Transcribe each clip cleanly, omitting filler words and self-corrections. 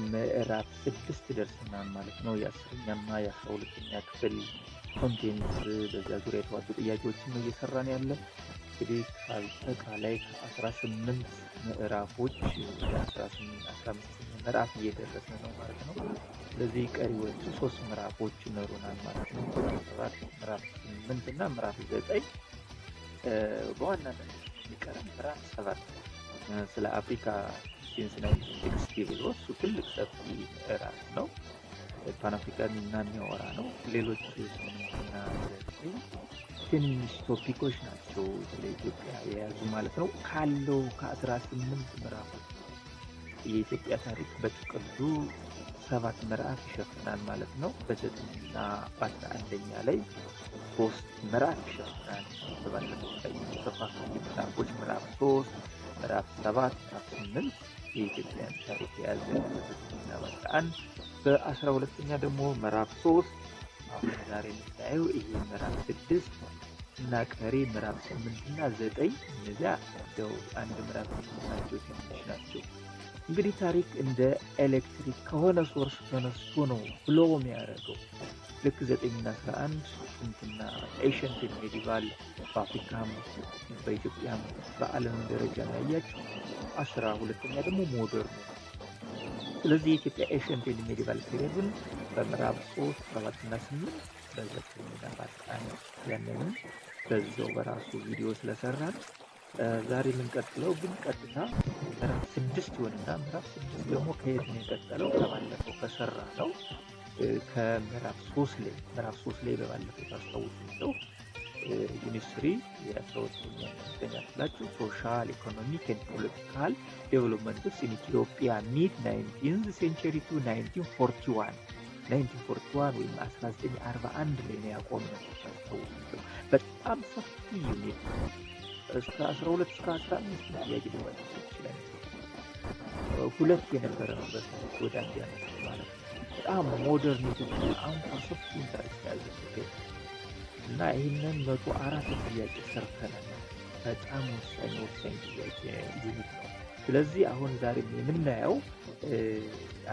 ምዕራፍ 6 ደርሰናል ማለት ነው። የ10ኛና የ12ኛ ክፍል ኮንቴንት በዚያ ዙሪያ የተዋጡ ጥያቄዎችን ነው እየሰራን ያለ። እንግዲህ አጠቃላይ ከ18 ምዕራፎች ወደ 15 ምዕራፍ እየደረስን ነው ማለት ነው። ስለዚህ ቀሪዎቹ 3 ምዕራፎች ይኖሩናል ማለት ነው። ምዕራፍ 7፣ ምዕራፍ 8 እና ምዕራፍ 9። በዋናነት የሚቀረን ምዕራፍ 7 ስለ አፍሪካ ሲንስ 1960 ብሎ እሱ ትልቅ ሰፊ ምዕራፍ ነው። ፓን አፍሪካን የሚያወራ ነው። ሌሎች እና ትንሽ ቶፒኮች ናቸው ስለ ኢትዮጵያ የያዙ ማለት ነው። ካለው ከ18 ምዕራፎች የኢትዮጵያ ታሪክ በጥቅሉ 7 ምዕራፍ ይሸፍናል ማለት ነው። በ9ና በ11ኛ ላይ 3 ምዕራፍ ይሸፍናል። በባለፈው ላይ የተከፋፈሉ ምዕራፎች ምዕራፍ 3፣ ምዕራፍ 7፣ ምዕራፍ 8 የኢትዮጵያን ታሪክ የያዘ በ9ና በ11። በ12ኛ ደግሞ ምዕራፍ 3 አሁን ዛሬ የምናየው ይሄ ምዕራፍ 6 እና ቀሪ ምዕራፍ 8 እና 9። እነዚያ ያው አንድ ምዕራፍ ናቸው፣ ትንሽ ናቸው። እንግዲህ ታሪክ እንደ ኤሌክትሪክ ከሆነ ሶርስ ተነስቶ ነው ፍሎ የሚያደርገው። ልክ 9 እና 11 ጥንትና ኤሽንት ሜዲቫል በአፍሪካም በኢትዮጵያም በዓለም ደረጃ ነው ያያችሁ። 12ኛ ደግሞ ሞደርን። ስለዚህ የኢትዮጵያ ኤሽንት ሜዲቫል ፔሪዮድን በምዕራፍ 3፣ 7 እና 8 በ9 እና በ11 ያንን በዛው በራሱ ቪዲዮ ስለሰራን ዛሬ የምንቀጥለው ግን ቀጥታ ምዕራፍ 6 ይሆንና ምዕራፍ 6 ደግሞ ከየት ነው የቀጠለው? ከባለፈው ከሰራ ነው ከምዕራፍ 3 ላይ ምዕራፍ 3 ላይ በባለፈው ታስታውሱ ዩኒት 3 የ12ኛ ክፍላችሁ ሶሻል ኢኮኖሚክ ኤንድ ፖለቲካል ዴቨሎፕመንትስ ኢን ኢትዮጵያ ሚድ 19th ሴንቸሪ ቱ 1941 ወይም 1941 ላይ ነው ያቆምነው። በጣም ሰፊ ዩኒት እስከ 12 እስከ 15 ጥያቄ ሊወጣ ይችላል። ሁለት የነበረ ነው በታሪክ ወደ አንድ ያመጣ ማለት ነው። በጣም ሞደርን ኢትዮጵያ አሁን ሰፊ ታሪክ ያዘ እና ይህንን 104 ጥያቄ ሰርተናል። በጣም ወሳኝ ጥያቄ ዩኒት ነው። ስለዚህ አሁን ዛሬ የምናየው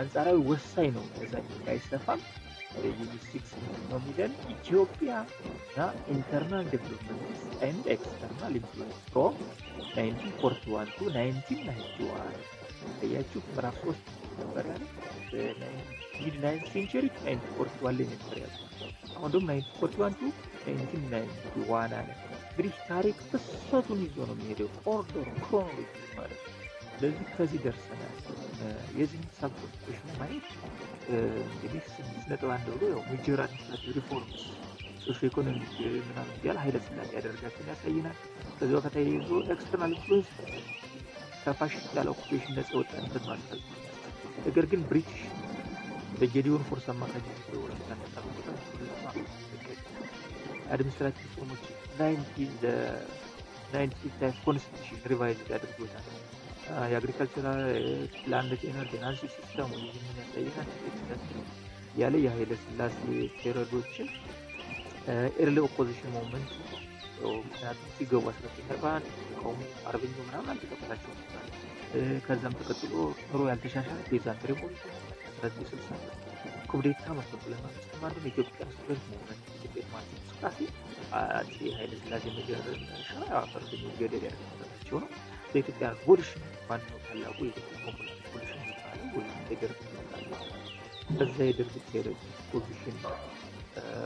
አንጻራዊ ወሳኝ ነው። ከዛኛው አይሰፋም። ዩኒት 6 ነው የሚለን ኢትዮጵያ እና ኢንተርናል ዴቨሎፕመንትስ ኤንድ ኤክስተርናል ኢንፍሉዌንስ ፍሮም 1941 to 1991። ያያችሁ ምዕራፍ 3 ነበር ያለ ሚድ 9th ሴንቸሪ 1941 ላይ ነበር ያለው። አሁን ደግሞ 1941 to 1991 አለ። እንግዲህ ታሪክ ፍሰቱን ይዞ ነው የሚሄደው፣ ኦርደር ክሮኖሎጂ ማለት ነው። ስለዚህ ከዚህ ደርሰናል። የዚህ ሳብቶፒኬሽን ማየት እንግዲህ 6.1 ብሎ ያው ሜጀር አድሚኒስትሬቲቭ ሪፎርምስ ሶሾ ኢኮኖሚክ ምናምን እያለ ኃይለ ሥላሴ ያደረጋቸውን ያሳየናል። ከዚህ በፊት ተያይዞ ኤክስተርናል ኢንፍሉዌንስ ከፋሽስት ያለ ኦኩፔሽን ነፃ የወጣንበት ማለት ነው። ነገር ግን ብሪቲሽ በጌዲዮን ፎርስ አማካኝነት ወረታነታ አድሚኒስትሬቲቭ ሪፎርሞች 1995 ኮንስቲቱሽን ሪቫይዝ ያደርጉታል። የአግሪካልቸራል ላንድ ኤነርጂ ፋይናንስ ሲስተም ይህንን ያሳየናል ያለ የኃይለ ሥላሴ ፔሪዮዶችን ኤርሊ ኦፖዚሽን ሞመንት ምክንያቱም ሲገቡ 1941 ተቃውሞ አርበኛው ምናምን አልተቀበላቸውም። ከዛም ተቀጥሎ ኑሮ ያልተሻሻለ ፔዛንት ሪቮሉሽን 1960 ኩዴታ መፈንቅለ መንግስት ማለት ኢትዮጵያ ስቱደንት ሞመንት ኢትዮጵያ ማለት እንቅስቃሴ አፄ ኃይለ ሥላሴ መጨረሻ አፈርተኞች ገደል ያደረጋቸው ነው። በኢትዮጵያ ሪቮሉሽን ዋናው ታላቁ የኢትዮጵያ ኮሙኒስት ሪቮሉሽን የሚባለው ወይም የደርግ ነው። በዛ የደርግ ፖዚሽን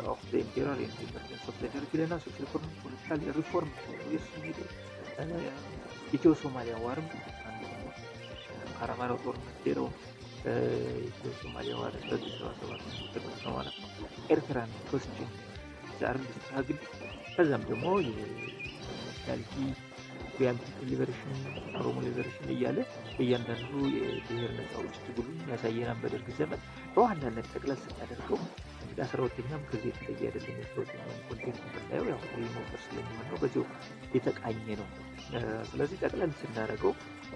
of the imperial independence of the Dergilena social economic political reform ኢትዮ ሶማሊያ ዋርም ካራማራ ጦርነት ሄደው ኢትዮ ሶማሊያ ዋር በ17 ነው ማለት ነው። ኤርትራን ኮስችን ዛሬም ስትራግል ከዛም ደግሞ የናሽናሊቲ ቢያንስ ሊበሬሽን ኦሮሞ ሊበሬሽን እያለ እያንዳንዱ የብሔር ነፃ አውጪ ትግሉን ያሳየናል በደርግ ዘመን። በዋናነት ጠቅለል ስናደርገው 12ኛም ከዚህ የተለየ አይደለም። የፕሮግራም ኮንቴንት የምናየው ያው ሪሞቨር ስለሚሆን ነው፣ በዚሁ የተቃኘ ነው። ስለዚህ ጠቅለል ስናደርገው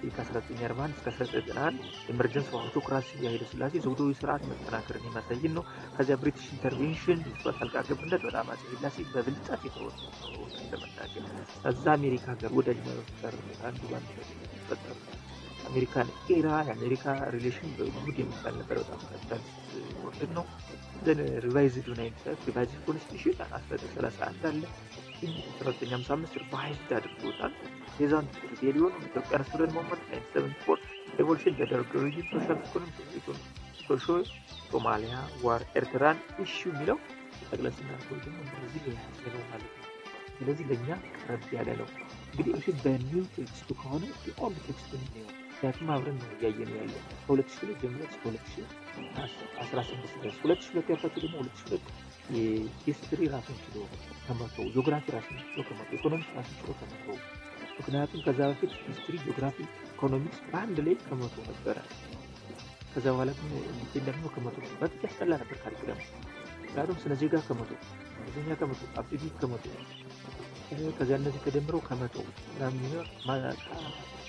ከ1941 እስከ 1991 ኤመርጀንስ አውቶክራሲ የኃይለ ሥላሴ ዘውዳዊ ስርዓት መጠናከርን የሚያሳየን ነው። ከዚያ ብሪቲሽ ኢንተርቬንሽን ጣልቃ ገብነት በጣም አፄ ሥላሴ በብልጠት የተወሰኑ እንደመናገር ከዛ አሜሪካ ጋር ወዳጅ መፍጠር አንዱ ባንድ ፈጠሩ የአሜሪካን ኤራ የአሜሪካ ሪሌሽን በጉድ የሚባል ነበር። በጣም ካፒታሊስት ወርልድ ነው። ዘን ሪቫይዝድ ዩናይትድ ሪቫይዝድ ኮንስቲቱሽን 1931 አለ። ግን 1955 ሪቫይዝድ አድርጎታል። የዛን ሪቤሊዮን ኢትዮጵያን ስቱደንት ሞቭመንት 1974 ሬቮሉሽን በደርግ ሬጂም ሶሾ ሶማሊያ ዋር ኤርትራን ኢሹ የሚለው ጠቅለል ስናደርገው ደግሞ እንደዚህ የያዘ ነው ማለት ነው። ስለዚህ ለእኛ ቀረብ ያለ ነው። እንግዲህ ይህ በኒው ቴክስቱ ከሆነ የኦልድ ቴክስቱ ነው። ምክንያቱም አብረን ነው እያየን ያለው ከ2002 ጀምሮ እስከ 2016 ድረስ 2002 ያልኳቸው ደግሞ 2002 የሂስትሪ ራሱን ችሎ ከመቶ፣ ጂኦግራፊ ራሱን ችሎ ከመቶ፣ ኢኮኖሚክስ ራሱን ችሎ ከመቶ። ምክንያቱም ከዛ በፊት ሂስትሪ፣ ጂኦግራፊ፣ ኢኮኖሚክስ በአንድ ላይ ከመቶ ነበረ። ከዛ በኋላ ግን ደግሞ ከመቶ በት ያስጠላ ነበር ካሪኩለም። ምክንያቱም ስለ ዜጋ ከመቶ፣ እንግሊዝኛ ከመቶ፣ አፕቲቲዩድ ከመቶ፣ ከዚያ እነዚህ ተደምረው ከመቶ ምናምን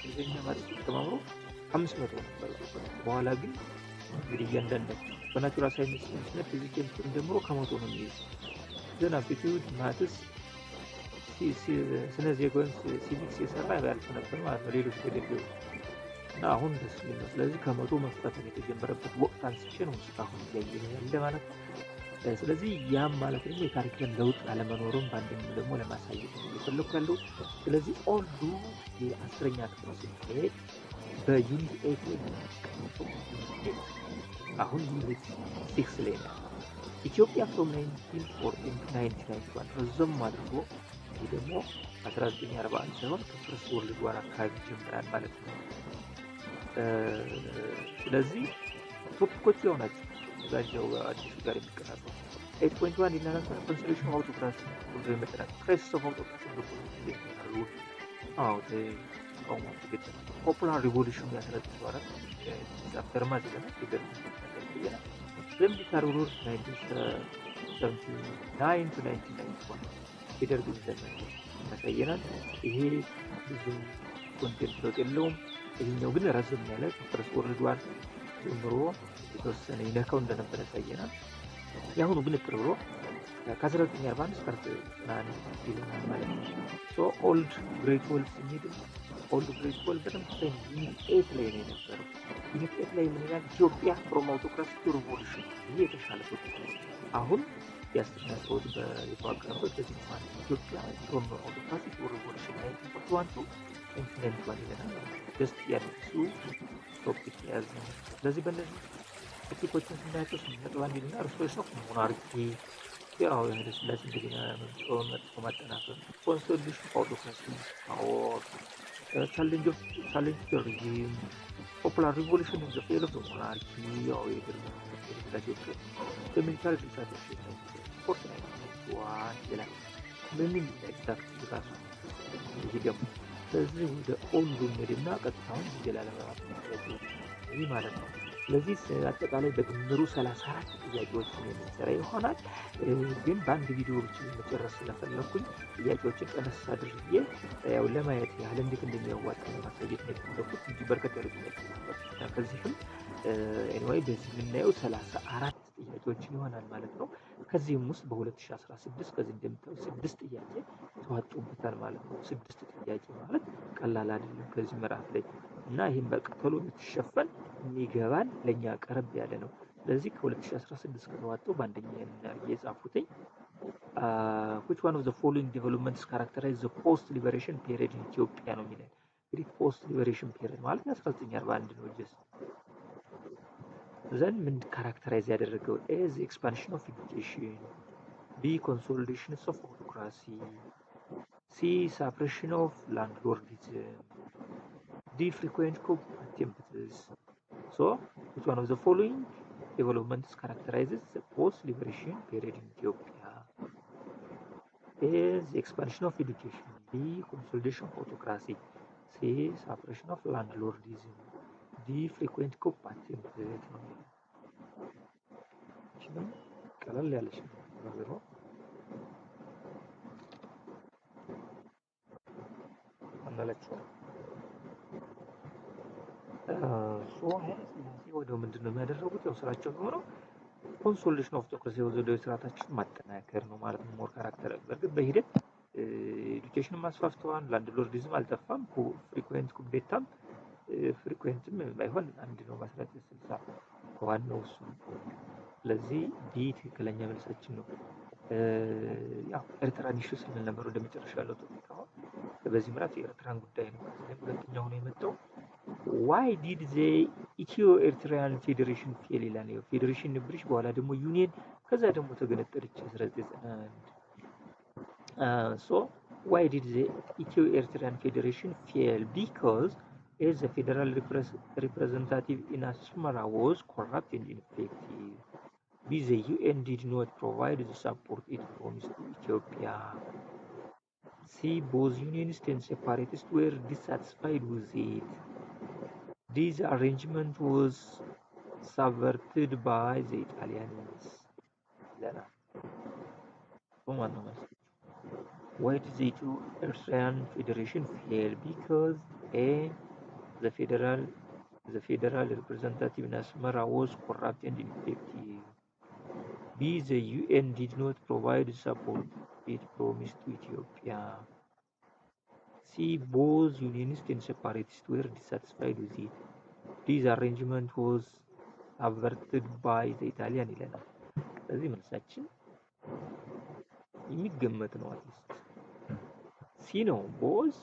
እንግሊዝኛ ማለት ተማምሮ 500 ነበር። በኋላ ግን እንግዲህ እያንዳንዳቸው በናቹራል ሳይንስ እና ፊዚክስ ደምሮ ከመቶ ነው የሚይዝ። ዘን አፕቲቲዩድ፣ ማትስ፣ ስነ ዜጋን፣ ሲቪክስ የሰራ ያልፍ ነበር ማለት ነው። ሌሎች ገደሉ እና አሁን ደስ ይላል። ስለዚህ ከመቶ መፈተን የተጀመረበት ወቅት አንስቼ ነው እስካሁን እያየን ያለ ማለት ነው። ስለዚህ ያም ማለት ደግሞ የካሪኩለም ለውጥ አለመኖሩን በአንድም ደግሞ ለማሳየት ነው እየፈለኩ ያለው። ስለዚህ ኦልዱ የ10ኛ ክፍል ስንሄድ በዩኒት 8 ላይ አሁን ዩኒት 6 ላይ ነው። ኢትዮጵያ ፍሮም 1914 to 1991 ረዘም አድርጎ ይህ ደግሞ 1941 ሳይሆን ከፈርስት ወርልድ ዋር አካባቢ ጀምራል ማለት ነው። ስለዚህ ቶፒኮች ያው ናቸው። እዛኛው አዲስ ጋር የሚቀራረቡ 8.1 ይናናል። ኮንሶሊዴሽን ኦፍ አውቶክራሲ ወደ መጠናት ክራይሲስ ኦፍ አውቶክራሲ ፖፑላር ሪቮሉሽን ያስረጥቷል። አፍተር ማዘና ሚሊታሪ ሩል 1979 to 1991 የደርግ ዘመን ያሳየናል። ይሄ ብዙ ኮንቴንት ለውጥ የለውም። ይሄኛው ግን ረዘም ያለ ፈርስት ወርልድ ዋር ጀምሮ የተወሰነ ይነካው እንደነበር ያሳየናል። ያሁኑ ግን እጥር ብሎ ከ1941 እስከ 1991 ይለናል ማለት ነው። ሶ ኦልድ ግሬት ዎል ስንሄድ ኦልድ ግሬት ዎል በደንብ ዩኒት 8 ላይ ነው የነበረው። ዩኒት 8 ላይ ምን ይላል? ኢትዮጵያ ፍሮም አውቶክራሲ ቱ ሪቮሉሽን። ይሄ የተሻለ ቶፒክ ነው። አሁን ያስተናገዱት የተዋቀረበት በዚህ ማለት ኢትዮጵያ ፍሮም አውቶክራሲ ቱ ሪቮሉሽን 1941 to 1991 ይለናል። ጀስት ያድሱ ቶፒክ ያዝ ነው። ስለዚህ በእነዚህ ቶፒኮችን ስናያቸው ስንነጥብ አንድ ይልና ሪስቶሬሽን ኦፍ ሞናርኪ ያው የኃይለ ሥላሴ እንደገና መጥቶ ማጠናከር፣ ኮንሶሊዴሽን ኦፍ አውቶክራሲ ፓወር፣ ቻሌንጅ ሪጂም፣ ፖፑላር ሪቮሉሽን ኦፍ ዘ ፌል ኦፍ ዘ ሞናርኪ ያው የኃይለ ሥላሴ ሚሊታሪ ዲክታተርሺፕ ስፖርት ላይ ዋን ይላል። ምን ኤግዛክት ራሱ ይሄ ደግሞ ስለዚህ ወደ ኦልዱ ሄድና ቀጥታውን ይገላለማል ይህ ማለት ነው። ስለዚህ አጠቃላይ በድምሩ 34 ጥያቄዎችን የምንሰራ ይሆናል። ግን በአንድ ቪዲዮ ብቻ መጨረስ ስለፈለኩኝ ጥያቄዎችን ቀነስ አድርጌ ያው ለማየት ያህል እንዴት እንደሚያዋጣ ማሳየት ነው የፈለኩት እንጂ በርከት ያለ ጥያቄዎች ከዚህም ኤኒዌይ በዚህ የምናየው 34 ጥያቄዎችን ይሆናል ማለት ነው። ከዚህም ውስጥ በ2016 ከዚህ እንደምታዩ 6 ጥያቄ ተዋጡበታል ማለት ነው። 6 ጥያቄ ማለት ቀላል አይደለም ከዚህ ምዕራፍ ላይ እና ይህም በቀጠሎ ብትሸፈን የሚገባን ለኛ ቀረብ ያለ ነው። ስለዚህ ከ2016 ከተዋጠው በአንደኛ የጻፉትኝ which one of the following developments characterize the post liberation period in Ethiopia ነው የሚለው። እንግዲህ post liberation period ማለት 1941 ነው ጀስት ዘን ምን ካራክተራይዝ ያደረገው ኤዝ ኤክስፓንሽን ኦፍ ኤዱኬሽን፣ ቢ ኮንሶሊዴሽን ኦፍ አውቶክራሲ፣ ሲ ሳፕሬሽን ኦፍ ላንድሎርዲዝም፣ ዲ ፍሪኩዌንት coup attempts. So which one of the following developments characterizes the post-liberation period in Ethiopia? Is expansion of education, B consolidation of autocracy, C suppression of landlordism, D frequent coup attempts. ቀለል ያለች ነው አናላችሁ ወደ ምንድን ነው የሚያደርጉት? ያው ስራቸው ሆነው ኮንሶሊዴሽን ኦፍ አውቶክራሲ ወደ ስርዓታችን ማጠናከር ነው ማለት ነው። ሞር ካራክተር በርግጥ በሂደት ኤዱኬሽንን ማስፋፍተዋል። ላንድሎርዲዝም አልጠፋም። ፍሪኩዌንት ኩዴታም ፍሪኩዌንትም ባይሆን አንድ ነው በ1960 ዋናው እሱ። ስለዚህ ዲ ትክክለኛ መልሳችን ነው። ያው ኤርትራን ኢሹ ስንል ነበር ወደ መጨረሻ ያለው ቶፒክ። አሁን በዚህ ምዕራፍ የኤርትራን ጉዳይ ነው። ከዚህም ሁለተኛው ነው የመጣው ዋይ ዲድ ዘ ኢትዮ ኤርትራን ፌዴሬሽን ፌል ይላል። ያው ፌዴሬሽን ነበረች፣ በኋላ ደግሞ ዩኒየን፣ ከዛ ደግሞ ተገነጠለች 1991። ሶ ዋይ ዲድ ዘ ኢትዮ ኤርትራን ፌዴሬሽን ፌል ቢኮዝ as the federal representative in Asmara was corrupt and ineffective. B. The UN did not provide the support it promised to Ethiopia. C. Both unionists and separatists were dissatisfied with it. This arrangement was subverted by the Italians. Why did the two Eritrean Federation fail? Because A. The federal representative in Asmara was corrupt and ineffective. B. The UN did not provide support it promised to Ethiopia. C. Both unionists and separatists were dissatisfied with it. This arrangement was subverted by the Italian ይለናል። ስለዚህ መልሳችን የሚገመት ነው። አትሊስት ሲ ነው። ቦዝ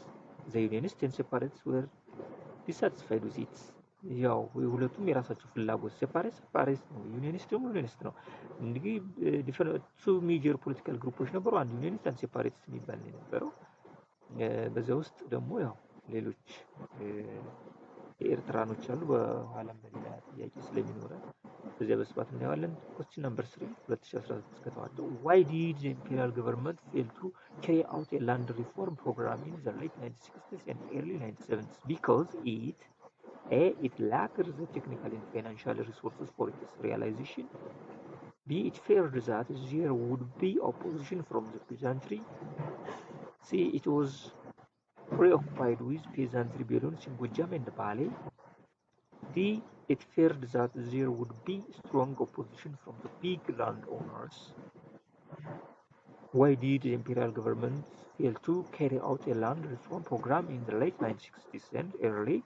ዘ ዩኒየኒስት ኤንድ ሴፓሬቲስት ወር ዲሳቲስፋይድ ዊዝ ኢት። ያው የሁለቱም የራሳቸው ፍላጎት፣ ሴፓሬቲስት ነው፣ ዩኒየኒስት ደግሞ ዩኒየኒስት ነው። እንግዲህ ዲፈረንት ሜጀር ፖለቲካል ግሩፖች ነበሩ። አንድ ዩኒየኒስት፣ አንድ ሴፓሬቲስት የሚባል ነው የነበረው። በዛ ውስጥ ደግሞ ያው ሌሎች የኤርትራኖች አሉ። በኋላም በሌላ ጥያቄ ስለሚኖረን በዚያ በስፋት እናየዋለን። ኮስችን ነምበር 3 2016 ከተዋለው why did the imperial government fail to carry out a land reform program in the late 1960s and early 1970s? Because it lacked the technical and financial resources for its realization. B. It feared that there would be opposition from the peasantry. C. It was preoccupied with peasant rebellions in Gojam and Bali. D. It feared that there would be strong opposition from the big landowners. Why did the imperial government fail to carry out a land reform program in the late 1960s and early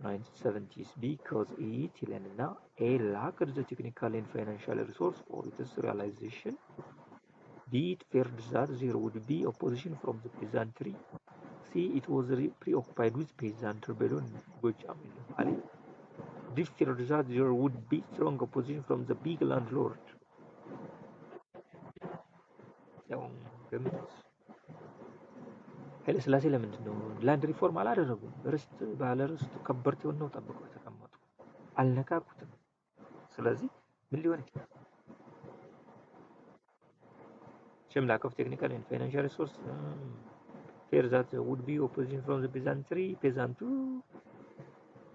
1970s? Because it lacked the technical and financial resource for its realization. B. It feared that there would be opposition from the peasantry. C. It was preoccupied with peasant rebellion in Gojam and Bali. D. Feared that there would be strong opposition from the big landlord. ኃይለ ሥላሴ ለምንድን ነው ላንድ ሪፎርም አላደረጉም? ርስት ባለ ርስቱ ከበርቴውን ነው ጠብቀው የተቀመጡ፣ አልነካኩትም። ስለዚህ ምን ሊሆን ይችላል? lack of technical and financial resource. Fear that there would be opposition from the peasantry. ፔዛንቱ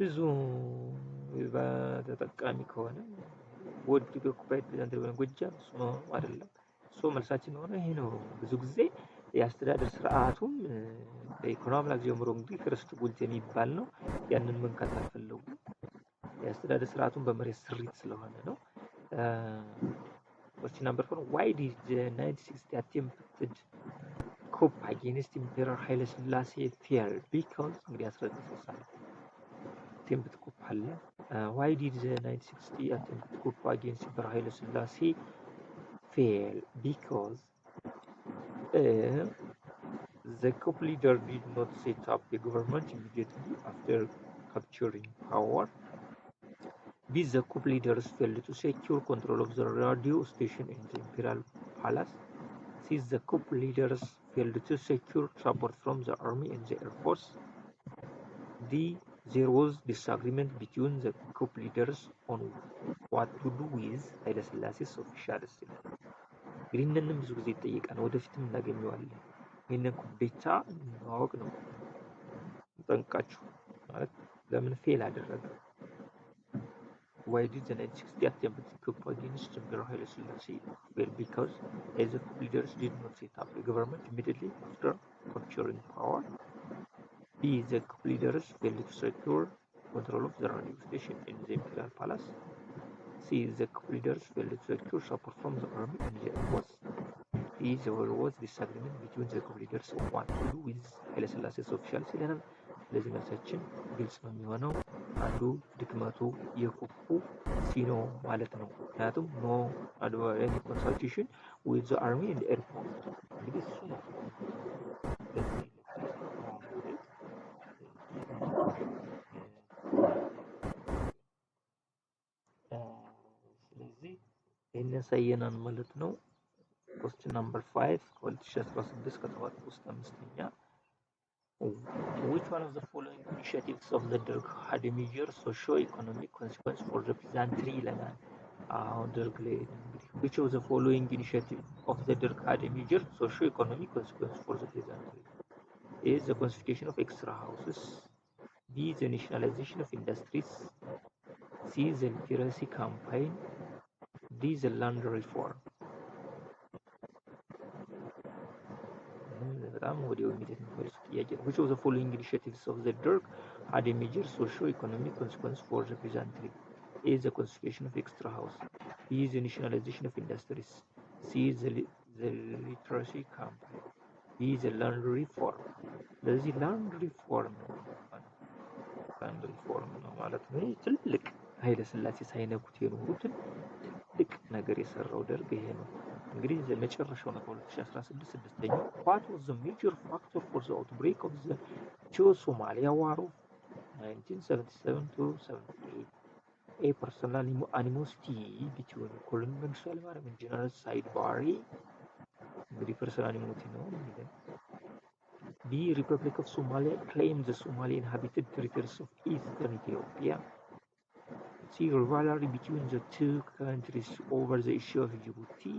ብዙ ተጠቃሚ ከሆነ ወድ ኦኩፓይድ ፔዛንትሪ ወይም ጎጃም እሱ ነው አይደለም። ሶ መልሳችን ሆነ ይሄ ነው። ብዙ ጊዜ የአስተዳደር ስርዓቱም በኢኮኖሚ ላይ ጀምሮ እንግዲህ ክርስት ጉልት የሚባል ነው። ያንን መንካት አልፈለጉም። የአስተዳደር ስርዓቱን በመሬት ስሪት ስለሆነ ነው። Question number 4. Why did the 1960 attempted coup against Emperor Haile Selassie fail? Because እንግዲህ 1960 attempted coup አለ። Why did the 1960 attempted coup against Emperor Haile Selassie fail? Because the coup leader did not set up a government immediately after capturing power. B. The coup leaders failed to secure control of the radio station in the imperial palace. C. The coup leaders failed to secure support from the army and the air force. D. There was disagreement between the coup leaders on what to do with Haile Selassie's officials. ግሪንንም ብዙ ጊዜ ይጠይቃል፣ ወደፊትም እናገኘዋለን። ይህንን ኩዴታ ማወቅ ነው ጠንቃችሁ ማለት ለምን ፌል አደረገ? Why did the 1960 attempted coup against Emperor Haile Selassie fail? Because the coup leaders did not set up a government immediately after capturing power. B. The coup leaders failed to secure control of the radio station in the imperial palace. C. The coup leaders failed to secure support from the army and the air force. D. There was disagreement between the coup leaders on what to do with Haile Selassie's officials. ስለዚህ መልሳችን ግልጽ ነው የሚሆነው። አንዱ ድክመቱ የኩኩ ሲኖ ማለት ነው። ምክንያቱም ኖ any consultation with the army and air force እንግዲህ እሱ ነው። ስለዚህ ይህን ያሳየናል ማለት ነው። question number 5 ከ2016 ከተባለው ውስጥ አምስተኛ which one of the following initiatives of the Derg had a major socio-economic consequence for the peasantry ይለናል። አሁን ደርግ ላይ እንግዲህ which of the following initiatives of the Derg had a major socio-economic consequence for the peasantry? A. The constitution of extra houses. B. The nationalization of industries. C. The literacy campaign. D. The land reform. በጣም ወዲያው የሚደት የሚፈልስ ጥያቄ ነው። which of the following initiatives of the Derg had a major socio-economic consequence for the peasantry? A. The constitution of extra house. B. The nationalization of industries. C. The literacy campaign. D. The land reform. ስለዚህ land reform ነው ማለት ነው። ትልቅ ኃይለ ሥላሴ ሳይነኩት የኖሩትን ትልቅ ነገር የሰራው ደርግ ይሄ ነው። እንግዲህ መጨረሻው ነው 2016 ስድስተኛው what was the major factor for the outbreak of the Ethio-Somalia War of 1977 to 78? A. Personal animosity between Colonel Mangisቱ ኃይለማርያም and General Said Barre እንግዲህ personal animosity ነው የሚለው። B. Republic of Somalia claimed the Somali inhabited territories of eastern Ethiopia. C. Rivalry between the two countries over the issue of Djibouti.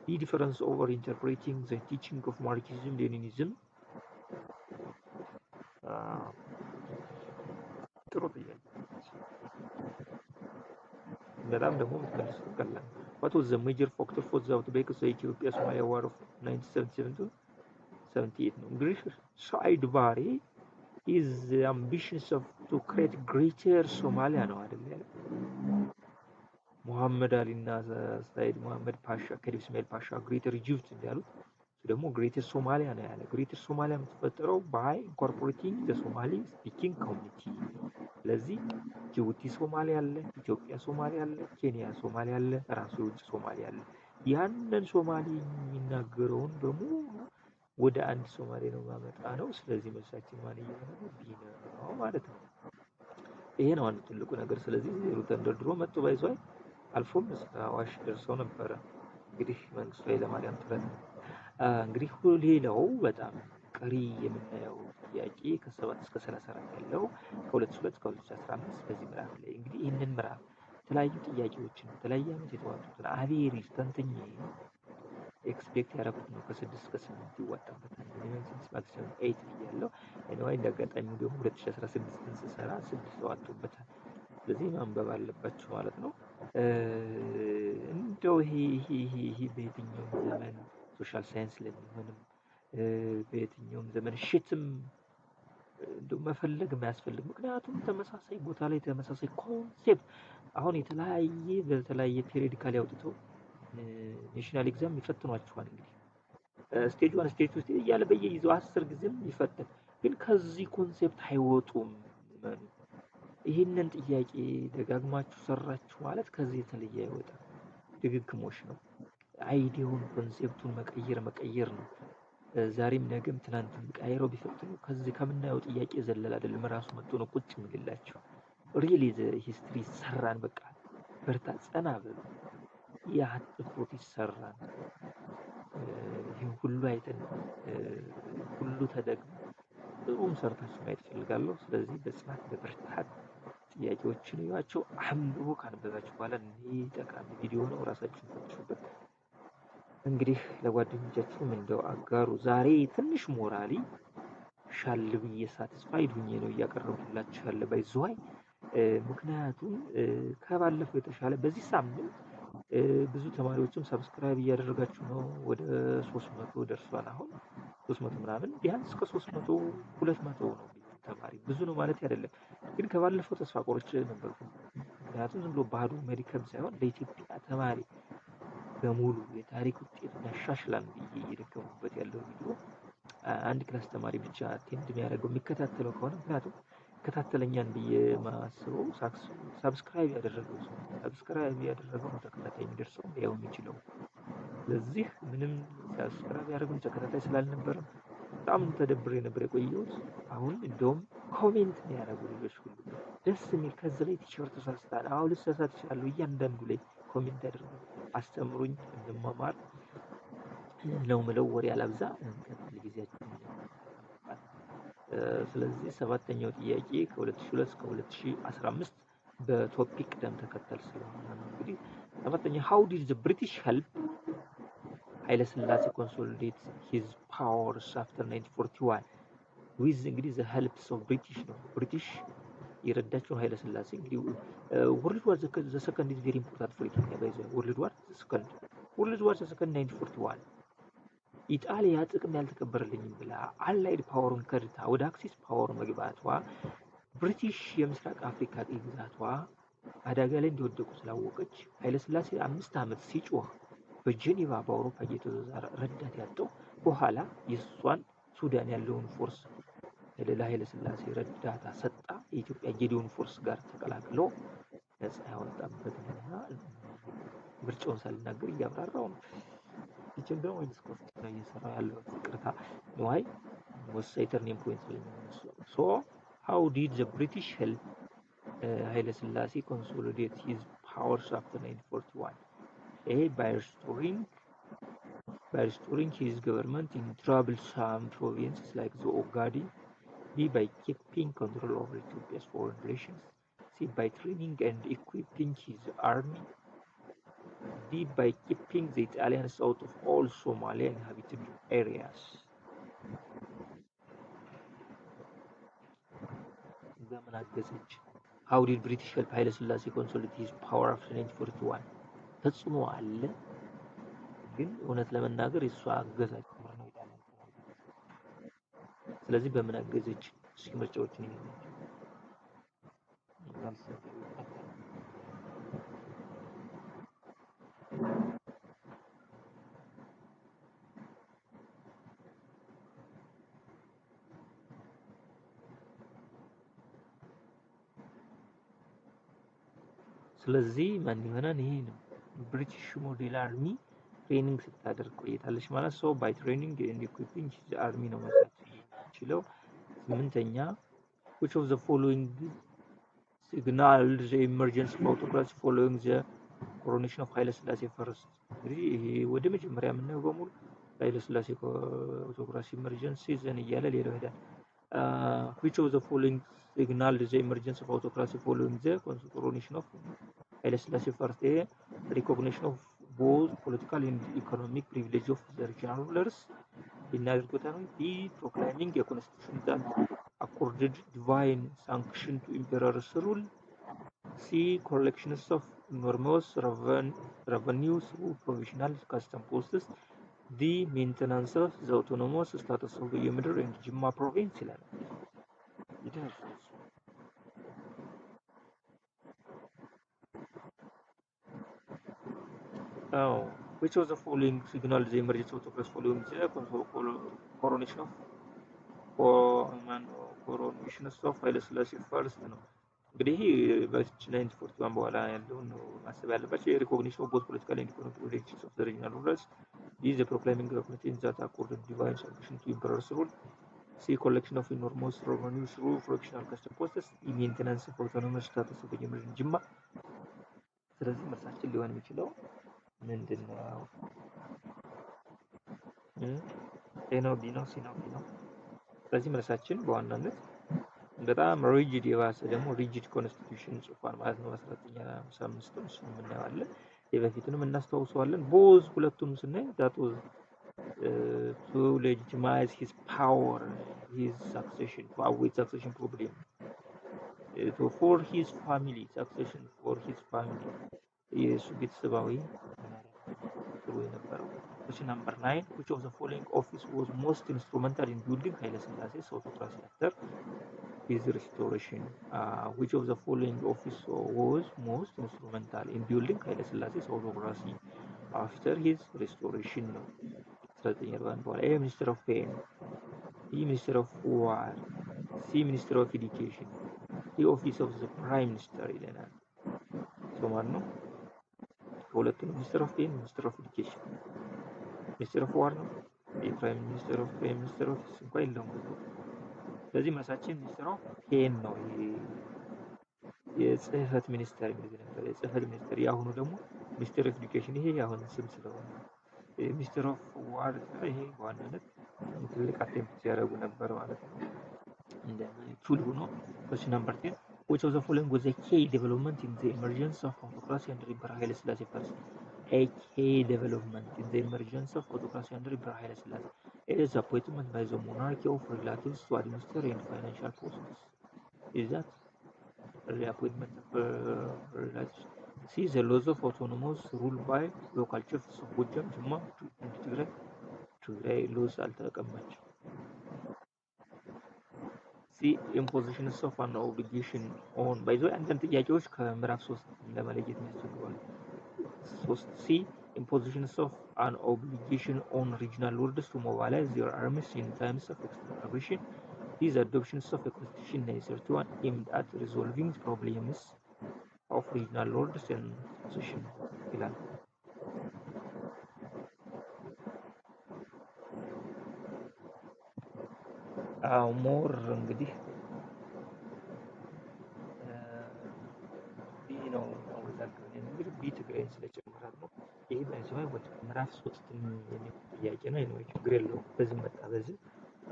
D. Difference over interpreting the teaching of Marxism Leninism. ጥሩ ጥያቄ በጣም ደግሞ የምትመልሱት ቀላል። What was the major factor for the outbreak of the Ethiopia-Somalia War of 1977 to 78 ነው። እንግዲህ ሳይድ ባሬ is the ambitions of to create greater Somalia ነው አይደል ያለው። ሙሐመድ አሊ እና ሳይድ ሙሐመድ ፓሻ ከዲብ እስማኤል ፓሻ ግሬተር ኢጂፕት እንዳሉት ደግሞ ግሬተር ሶማሊያ ነው ያለ። ግሬተር ሶማሊያ የምትፈጠረው ባይ ኢንኮርፖሬቲንግ ዘ ሶማሊ ስፒኪንግ ኮሚኒቲ። ስለዚህ ጅቡቲ ሶማሊያ አለ፣ ኢትዮጵያ ሶማሊያ አለ፣ ኬንያ ሶማሊያ አለ፣ ራሱ የውጭ ሶማሊያ አለ። ያንን ሶማሊ የሚናገረውን በሙሉ ወደ አንድ ሶማሌ ነው ማመጣ ነው። ስለዚህ መልሳችን ማን ይሆናል? ቢ ነው ማለት ነው። ይሄ ነው አንዱ ትልቁ ነገር። ስለዚህ ዜሮ ተንደርድሮ መጥቶ ባይዟል አልፎም እስከ አዋሽ ደርሰው ነበረ። እንግዲህ መንግስቱ ኃይለማርያም ጥረት ነው። እንግዲህ ሌላው በጣም ቀሪ የምናየው ጥያቄ ከ7 እስከ 34 ያለው ከ2002 እስከ 2015 በዚህ ምዕራፍ ላይ እንግዲህ ይህንን ምዕራፍ የተለያዩ ጥያቄዎችን የተለያየ ዓመት የተዋጡትን አቬሬጅ ተንትኜ ኤክስፔክት ያደረኩት ነው። ከ6 እስከ 8 ይዋጣበታል። ሚኒመም 6 ማክሲመም 8 ብያለሁ። ኤኒዌይ እንዳጋጣሚው ደግሞ 2016ን ስሰራ 6 ተዋጡበታል። ስለዚህ ማንበብ አለባችሁ ማለት ነው። እንደው ይሄ በየትኛውም ዘመን ሶሻል ሳይንስ ለሚሆንም በየትኛውም ዘመን ሽትም እንደው መፈለግ የማያስፈልግ ምክንያቱም ተመሳሳይ ቦታ ላይ ተመሳሳይ ኮንሴፕት አሁን የተለያየ በተለያየ ፔሪዲካል ያውጥተው ኔሽናል ኤግዛም ይፈትኗቸዋል። እንግዲህ ስቴጅ 1 ስቴጅ 2 እያለ በየጊዜው 10 ጊዜም ይፈትን፣ ግን ከዚህ ኮንሴፕት አይወጡም። ይህንን ጥያቄ ደጋግማችሁ ሰራችሁ ማለት ከዚህ የተለየ አይወጣም። ድግግሞሽ ነው። አይዲያውን ኮንሴፕቱን መቀየር ነው። ዛሬም ነገም ትናንትም ቀይረው ቢፈትኑ ከዚህ ከምናየው ጥያቄ ዘለል አይደለም። ራሱ መጥቶ ነው ቁጭ የሚልላችሁ። ሪሊ ሂስትሪ ሰራን፣ በቃ በርታ ጸና በሉ። ያጥፉት ይሰራን። ይሄን ሁሉ አይተን ሁሉ ተደግሞ ጥሩም ሰርታችሁ ማየት ፈልጋለሁ። ስለዚህ በጽናት በብርታት ጥያቄዎችን ይዋቸው፣ አንብቡ። ካነበባችሁ በኋላ ይህ ጠቃሚ ቪዲዮ ነው፣ ራሳችሁን ፈትሹበት። እንግዲህ ለጓደኞቻችሁም እንደው አጋሩ። ዛሬ ትንሽ ሞራሊ ሻል ብዬ ሳቲስፋይድ ሁኜ ነው እያቀረብኩላችሁ ያለ ባይዘዋይ። ምክንያቱም ከባለፈው የተሻለ በዚህ ሳምንት ብዙ ተማሪዎችም ሰብስክራይብ እያደረጋችሁ ነው። ወደ 300 ደርሷል። አሁን 300 ምናምን ቢያንስ ከ300 200 ነው ተማሪ። ብዙ ነው ማለት አይደለም፣ ግን ከባለፈው ተስፋ ቆርጬ ነበር። ምክንያቱም ዝም ብሎ ባዶ ሜዲካል ሳይሆን ለኢትዮጵያ ተማሪ በሙሉ የታሪክ ውጤት ያሻሽላል ብዬ እየደከምኩበት ያለው ቪዲዮ አንድ ክላስ ተማሪ ብቻ ቴንድ የሚያደርገው የሚከታተለው ከሆነ ምክንያቱም ከታተለኛን ብዬ ማስበው ሳብስክራይብ ያደረገው ሰው ሳብስክራይብ ያደረገው ነው ተከታታይ የሚደርሰው ያው የሚችለው። ስለዚህ ምንም ሳብስክራይብ ያደረገው ተከታታይ ስላልነበረ በጣም ተደብሬ ነበር የቆየሁት። አሁን እንደውም ኮሜንት የሚያደርጉ ልጆች ሁሉ ደስ የሚል ከዚህ ላይ ቲሸርት ተሳስታል፣ አዎ ልሳሳት እችላለሁ፣ እያንዳንዱ ላይ ኮሜንት ያደርጉ አስተምሩኝ እንድማማር ነው ምለው። ወሬ አላብዛ፣ እንቀጥል ጊዜያችን። ስለዚህ ሰባተኛው ጥያቄ ከ2002 እስከ 2015 በቶፒክ ቅደም ተከተል ስለሆነ ነው። እንግዲህ ሰባተኛ how did the British help ኃይለ ሥላሴ consolidate his powers after 1941 with እንግዲህ the helps of British ነው። ብሪቲሽ የረዳቸውን ኃይለ ሥላሴ እንግዲህ ወርልድ ዋር the second is very important for Ethiopia by the world war the second 1941 ኢጣሊያ ጥቅም ያልተከበረልኝም ብላ አላይድ ፓወሩን ከድታ ወደ አክሲስ ፓወር መግባቷ ብሪቲሽ የምስራቅ አፍሪካ ቅኝ ግዛቷ አደጋ ላይ እንደወደቁ ስላወቀች ኃይለ ሥላሴ 5 ዓመት ሲጮህ በጄኔቫ በአውሮፓ እየተዛረ ረዳት ያጣው በኋላ የሷን ሱዳን ያለውን ፎርስ ለኃይለ ሥላሴ ረዳታ ሰጣ። የኢትዮጵያ ጌዲዮን ፎርስ ጋር ተቀላቅሎ ነፃ ያወጣበትና ምርጫውን ሳልናገር እያብራራው ነው። ይችላል ደግሞ ወይስ ኮስት ነው እየሰራው ያለው ፍቅርታ why was turning point so how did the British help Haile Selassie consolidate his powers after 1941? A, by restoring his government in troublesome provinces like the Ogadi. B, by keeping control over Ethiopia's foreign relations. C, by training and equipping his army. D, by keeping the Italians out of all Somalia inhabited areas. How did British help Haile Selassie consolidate his power after 1941? ተጽዕኖ አለ፣ ግን እውነት ለመናገር እሷ አገዛ ጭምር ነው ኢጣሊያን። ስለዚህ በምን አገዘች? እስኪ ምርጫዎችን ይሄኛቸው ስለዚህ ማን ይሆናል? ይሄ ነው ብሪቲሽ ሞዴል አርሚ ትሬኒንግ ስታደርግ ቆይታለች ማለት ሰው ባይ ትሬኒንግ ኤንድ ኢኩዊፒንግ ዘ አርሚ ነው ማለት ይችላል። ስምንተኛ which of the following signaled the emergence of autocracy following the coronation of Haile Selassie first? እንግዲህ ይሄ ወደ መጀመሪያ የምናየው በሙሉ ኃይለ ሥላሴ autocracy emergence season እያለ ሌላው ሄዳል። which of the following signaled the emergence of autocracy following the coronation of Haile Selassie first? A, recognition of both political and economic privilege of the regional rulers. B, proclaiming a constitution that accorded divine sanction to emperor's rule. C, collections of enormous revenue through provisional custom posts. D, maintenance of the autonomous status of the Yemeder and Jimma province. Which of the following signaled the emergence of autocracy following the coronation of Haile Selassie first ነው። እንግዲህ በ1941 በኋላ ያለውን ነው ማሰብ ያለባቸው። የሪኮግኒሽን ኦፍ ቦዝ ፖለቲካል ኤንድ ኢኮኖሚክ ፕሪቪሌጅስ ኦፍ ዘ ሪጂናል ሩለርስ። ቢ ዘ ፕሮክላሚንግ ገቨርንመንት ዛት አኮርድድ ዲቫይን ሳንክሽን ቱ ኢምፐረርስ ሩል። ሲ ኮሌክሽን ኦፍ ኢኖርሞስ ሬቨኒው ስሩ ፍሮክሽናል ከስተም ፖስትስ። ኢ ሜንቴናንስ ኦፍ አውቶኖመስ ስታተስ ኦፍ የምር ጅማ። ስለዚህ መልሳችን ሊሆን የሚችለው ምንድን ነው? ኤ ነው፣ ቢ ነው፣ ሲ ነው፣ ዲ ነው። ስለዚህ መልሳችን በዋናነት በጣም ሪጂድ የባሰ ደግሞ ሪጂድ ኮንስቲቱሽን ጽፏል ማለት ነው 1955 ነው። እሱን እናየዋለን፣ የበፊቱንም እናስተዋውሰዋለን። ቦዝ ሁለቱም ስናይ that was to legitimize his power, his succession, to avoid succession problem, for his family, succession for his family, የሱ ቤተሰባዊ ጥሩ የነበረው። question number 9 which of the following office was most instrumental in building Haile Selassie's autocracy after his restoration? Which of the following office was most instrumental in building Haile Selassie's autocracy after his restoration? ነው 1941 በኋላ። A, Minister of Pain, E. Minister of War. C. Minister of Education. D. Office of the Prime Minister ይለናል። ማን ነው? ከሁለቱ ሚኒስትር ኦፍ ፔን ሚኒስትር ኦፍ ኤዱኬሽን ሚኒስትር ኦፍ ዋር ነው። የፕራይም ሚኒስትር ኦፍ ፕራይም ሚኒስትር ኦፊስ እንኳን የለውም። ስለዚህ መልሳችን ሚኒስትር ኦፍ ፔን ነው። የጽህፈት ሚኒስተር የሚል ነበር። የጽህፈት ሚኒስተር ያሁኑ ደግሞ ሚኒስትር ኦፍ ኤዱኬሽን ይሄ ያሁን ስም ስለሆነ ሚኒስትር ኦፍ ዋር ይሄ በዋናነት ትልቅ አቴምፕት ሲያደርጉ ነበር ማለት ነው። እንደ ቱል ሆኖ question number 10 which of the following was a key development in the emergence of autocracy under Emperor Haile Selassie first? A key development in the emergence of autocracy under Emperor Haile Selassie. It is appointment by the monarchy of relatives to administer in financial posts. Is that the appointment of relatives? C. The laws of autonomous rule by local chiefs of Gojam, Jumma, and Tigray laws alተቀመጡ ሲ ኢምፖዚሽንስ ኦፍ አን ኦብሊጌሽን ኦን ባይ ዘ ወይ አንዳንድ ጥያቄዎች ከምዕራፍ 3 ለመለየት የሚያስቸግሯል። 3 ሲ ኢምፖዚሽንስ ኦፍ አን ኦብሊጌሽን ኦን ሪጅናል ሎርድስ ቱ ሞባላይዝ ዜር አርሚስ ኢን ታይምስ ኦፍ ኤክስትሪም አግሬሽን ዲዝ አዶፕሽንስ ኦፍ ኤ ኮንስቲቱሽን 1931 ኤምድ አት ሪዞልቪንግ ፕሮብሌምስ ኦፍ ሪጅናል ሎርድስ ኤንድ ፖዚሽን ይላል። ሞር እንግዲህ ነው አወዛጋቢ እንግዲህ ቢ ትግራይ ስለጨመራት ነው። ይሄ ባይዘው ወደ ምዕራፍ 3 የሚመጣ ጥያቄ ነው። ነው ችግር የለውም። በዚህ መጣ በዚህ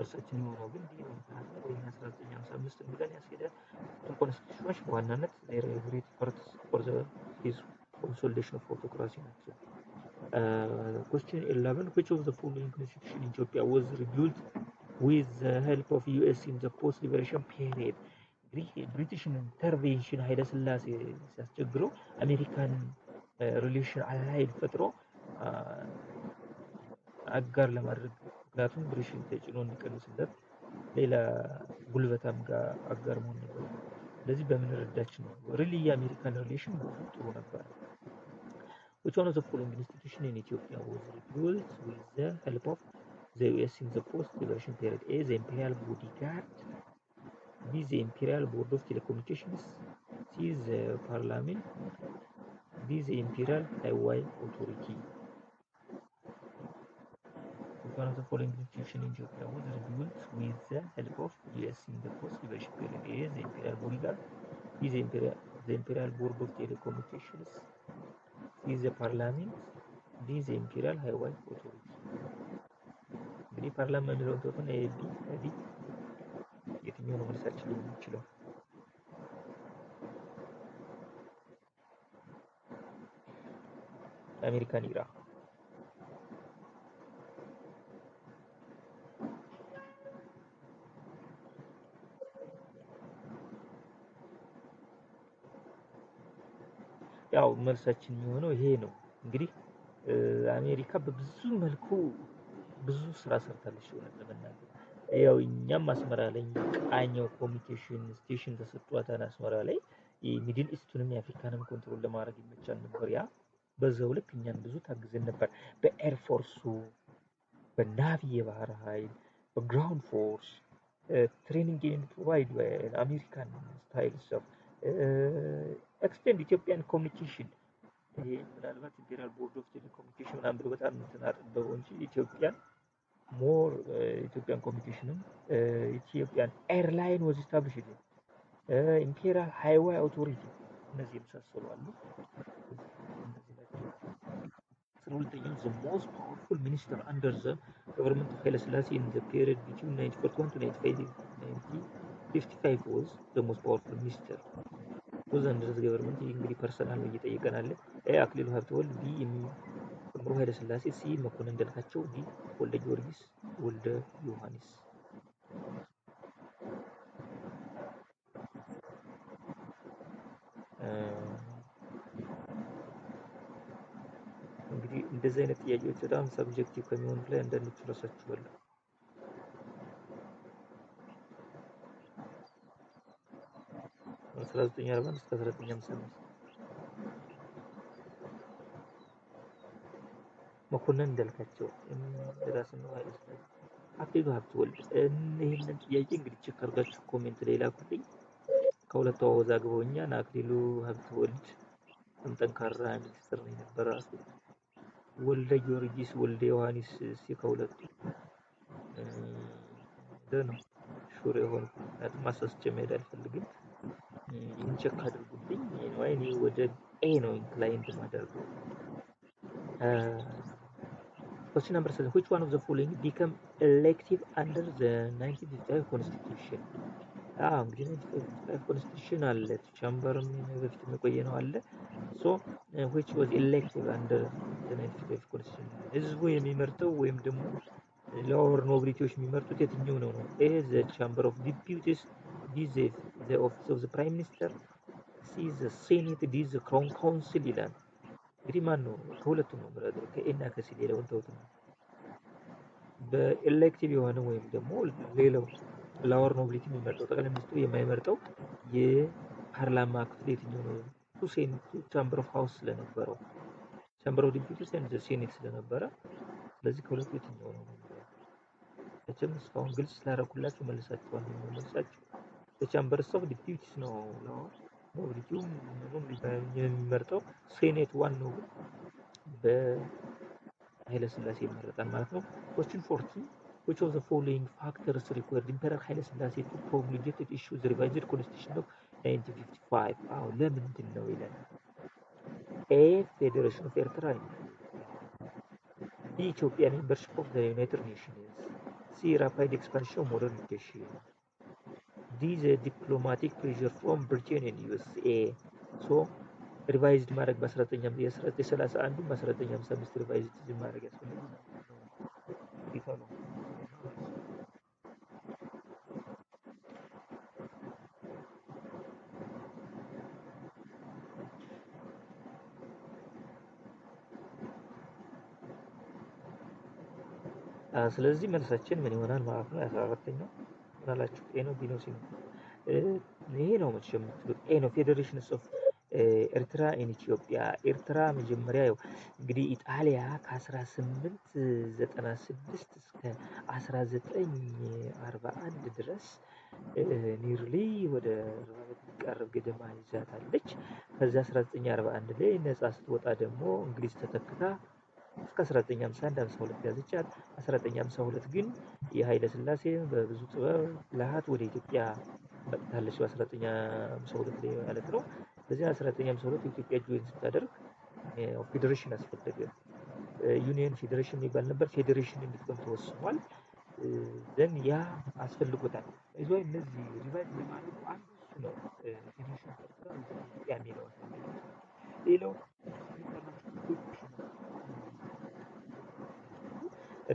እርሳችን ነው ግን ዲ ነው ወይ 1955 ብለን ያስሄዳል። ኮንስቲቱሽኖች በዋናነት ሬጉሌት ፓርትስ ፎር ዘ ሂዝ ኮንሶሊዴሽን ኦፍ ኦቶክራሲ ናቸው። question 11 which of the following constitution in Ethiopia was rebuilt with the help of US in the post liberation period? ብሪቲሽ ኢንተርቬንሽን ኃይለ ሥላሴ ሲያስቸግረው አሜሪካን ሪሌሽን አላይድ ፈጥሮ አጋር ለማድረግ ምክንያቱም ብሪቲሽን ተጭኖ እንዲቀንስለት ሌላ ጉልበታም ጋር አጋር መሆን ነበር። ስለዚህ በምን ረዳችን ነው ሪሊ የአሜሪካን ሪሌሽን ጥሩ ነበር። which one of the following institution in Ethiopia was rebuilt with the help of the US in the post liberation period? A. the imperial bodyguard. B. the Imperial Board of Telecommunications. C. the Parliament. D. the Imperial Highway Authority. One of the following institutions in Ethiopia was rebuilt with the help of US in the post-liberation period. A. the Imperial Bodyguard. B. the Imperial Board of Telecommunications. C. the Parliament. D. the Imperial Highway Authority. እንግዲህ ፓርላማ የሚለው ተሆነ ቢ የትኛው ነው መልሳችን ሊሆን የሚችለው? አሜሪካን ኢራ ያው መልሳችን የሚሆነው ይሄ ነው። እንግዲህ አሜሪካ በብዙ መልኩ ብዙ ስራ ሰርታለች ሆነ ለመናገር ያው እኛም አስመራ ላይ ቃኘው ኮሚኒኬሽን ስቴሽን ተሰጥቷታል። አስመራ ላይ የሚድል ኢስቱንም የአፍሪካንም ኮንትሮል ለማድረግ ይመቻል ነበር። ያ በዛው ልክ እኛን ብዙ ታግዘን ነበር። በኤር ፎርሱ፣ በናቪ የባህር ኃይል፣ በግራውንድ ፎርስ ትሬኒንግ ኤንድ ፕሮቫይድ በአሜሪካን ስታይልስ ኦፍ ኤክስቴንድ ኢትዮጵያን ኮሚኒኬሽን ይሄ ምናልባት ኢምፔሪያል ቦርድ ኦፍ ቴሌኮሙኒኬሽን አንዱ በጣም እንትን አጥበው እንጂ ኢትዮጵያን ሞር ኢትዮጵያን ኮሚኒኬሽንም ኢትዮጵያን ኤርላይን was established ኢምፔሪያል ሃይዌይ አውቶሪቲ እነዚህ የመሳሰሉ አሉ። ሁለተኛው the most powerful minister under the government of Haile Selassie in the period between 1941 to 1955 was the most powerful minister was under the government እንግዲህ ፐርሰናል ነው እየጠየቀናል። ኤ አክሊሉ ሀብተወልድ፣ ቢ እምሩ ኃይለ ሥላሴ፣ ሲ መኮንን እንዳልካቸው፣ ዲ ወልደ ጊዮርጊስ ወልደ ዮሐንስ። እንግዲህ እንደዚህ አይነት ጥያቄዎች በጣም ሰብጀክቲቭ ከሚሆኑት ላይ አንዳንዶቹ ረሳችኋለሁ። 1940 እስከ 1955 መኮንን እንዳልካቸው ራስ ነው ኃይለ ሥላሴ አክሊሉ ሀብተወልድ ይህንን ጥያቄ እንግዲህ ቼክ አድርጋችሁ ኮሜንት ላይ ላኩልኝ። ከሁለቱ አወዛግበውኛል። አክሊሉ ሀብተወልድ በጣም ጠንካራ ሚኒስትር ነው የነበረ። ወልደ ጊዮርጊስ ወልደ ዮሐንስ እስኪ ከሁለቱ ነው ሹር የሆንኩ ምክንያቱም ማሳስቼ መሄድ አልፈልግም። ይህን ቼክ አድርጉልኝ። እኔ ወደ ኤ ነው ኢንክላይንድ ማደርገው። Question number 7. Which one of the following become elective under the 1955 Constitution? እንግዲህ 1955 Constitution አለ ቻምበርም በፊት የቆየ ነው አለ። So which was elective under the 1955 Constitution? ህዝቡ የሚመርጠው ወይም ደግሞ ሎወር ኖቢሊቲዎች የሚመርጡት የትኛው ነው? ኤ the Chamber of Deputies፣ ቢ the Office of the Prime Minister፣ ሲ the Senate፣ ዲ the Crown Council ይላል። እንግዲህ ማን ነው ከሁለቱም ነው ምረጥ ከኤ እና ከሲ ሌላውን ተውት ነው። በኤሌክቲቭ የሆነ ወይም ደግሞ ሌላው ላወር ኖቢሊቲ የሚመርጠው ጠቅላይ ሚኒስትሩ የማይመርጠው የፓርላማ ክፍል የትኛው ነው? ሴኔት ቻምበር ኦፍ ሃውስ ስለነበረው ቻምበር ኦፍ ዲፒቲስ ኤንድ ሴኔት ስለነበረ ስለዚህ ከሁለቱ የትኛው ነው? መቼም እስካሁን ግልጽ ስላደረኩላችሁ መልሳችኋል። መልሳችሁ የቻምበርስ ኦፍ ዲፒቲስ ነው ነው ኖቢሊቲውም የሚመርጠው ሴኔት ዋን ነው በኃይለ ሥላሴ ይመረጣል ማለት ነው። Question 40. Which of the following factors required Emperor Haile Selassie to promulgate and issue the revised constitution of 1955? ለምንድን ነው ይላል። A. Federation of Eritrea፣ B. Ethiopia membership of the United Nations፣ C. Rapid expansion of modern education፣ D. The diplomatic pressure from Britain and USA። So ሪቫይዝድ ማድረግ በ1931 በ1955 ሪቫይዝድ ማድረግ ያስፈልጋል። ስለዚህ መልሳችን ምን ይሆናል ማለት ነው? 14ኛው ምን አላችሁ? ኤ ነው ቢ ነው ሲ ነው? ይሄ ነው መቼም ኤ ነው። ፌዴሬሽንስ ኦፍ ኤርትራ ኢን ኢትዮጵያ። ኤርትራ መጀመሪያ ያው እንግዲህ ኢጣሊያ ከ1896 እስከ 1941 ድረስ ኒርሊ ወደ 40 የሚቀርብ ገደማ ይዛታለች። ከዛ 1941 ላይ ነፃ ስትወጣ ደግሞ እንግሊዝ ተተክታ እስከ 1951 52 ያዘቻት። 1952 ግን የኃይለ ሥላሴ በብዙ ጥበብ ብልሃት ወደ ኢትዮጵያ መጥታለች። በ1952 ላይ ማለት ነው። በዚህ 1952 ኢትዮጵያ ጆይን ስታደርግ ፌዴሬሽን አስፈለገ። ዩኒየን ፌዴሬሽን የሚባል ነበር። ፌዴሬሽን እንድትሆን ተወስኗል። ዘን ያ አስፈልጎታል። ይዞ እነዚህ ሪቫይዝ ለማድረግ አንዱ እሱ ነው። ፌዴሬሽን ኢትዮጵያ የሚለው ሌላው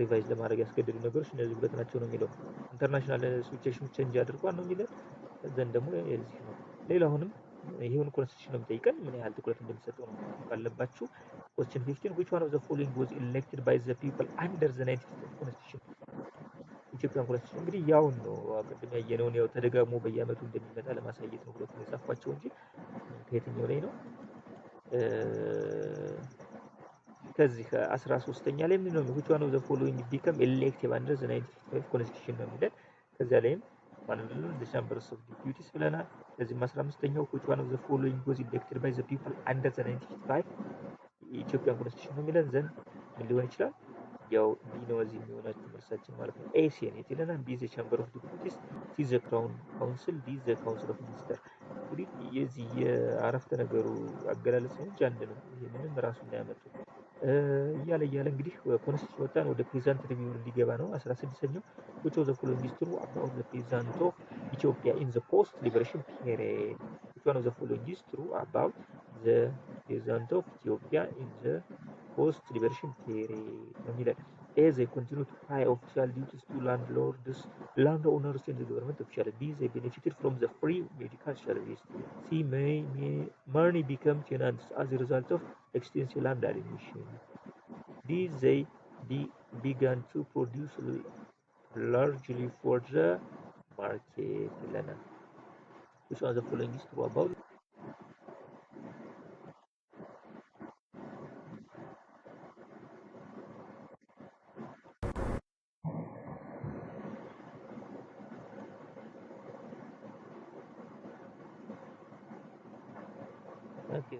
ሪቫይዝ ለማድረግ ያስገድዱ ነገሮች እነዚህ ሁለት ናቸው ነው የሚለው። ኢንተርናሽናል ሲቹዌሽን ቼንጅ አድርጓል ነው የሚለው። ዘን ደግሞ የዚህ ነው። ሌላውንም ይሄውን ኮንስቲቱሽን ነው የሚጠይቀን ምን ያህል ትኩረት እንደሚሰጠው ነው ካለባችሁ። Question 15. Which one of the following was elected by the people under the 1950 Constitution? ኢትዮጵያን ኮንስቲቱሽን እንግዲህ ያውን ነው ቅድም ያየነውን ያው ተደጋግሞ በየአመቱ እንደሚመጣ ለማሳየት ነው ሁለቱን የጻፏቸው እንጂ ከየትኛው ላይ ነው? ከዚህ 13ኛ ላይ ምን ነው? Which one of the following become elective under the 1955 Constitution ነው የሚለን። ከዚያ ላይም ማለት ነው the chambers of deputies ብለናል። ከዚህም 15ኛው which one of the following was elected by the people under the 1955 የኢትዮጵያን ኮንስቲቱሽን ነው የሚለን። ዘንድ ምን ሊሆን ይችላል? ያው ቢ ነው እዚህ የሚሆናችሁ መልሳችን ማለት ነው። ኤ ሴኔት ይለናል። ቢ ዘ ቻምበር ኦፍ ዲፑቲስ፣ ሲ ዘ ክራውን ካውንስል፣ ዲ ዘ ካውንስል ኦፍ ሚኒስተር። እንግዲህ የዚህ የአረፍተ ነገሩ አገላለጽ ነው እንጂ አንድ ነው። ይሄ ምንም ራሱ እንዳያመጡ እያለ እንግዲህ ኮንስቲቱሽን ወጣን ወደ ፕሬዘንት ሪቪው ሊገባ ነው። 16ኛው which of the following is true about the president of Ethiopia in the post liberation period? Which one of the following is true about the president of Ethiopia in the post liberation period ነው የሚለን። A. They continue to pay official duties to landlords, landowners and the government officials. B. They benefited from the free medical service. C. Many become tenants as a result of extensive land alienation. D. They began to produce largely for the market. Which one of the following is true about ኦኬ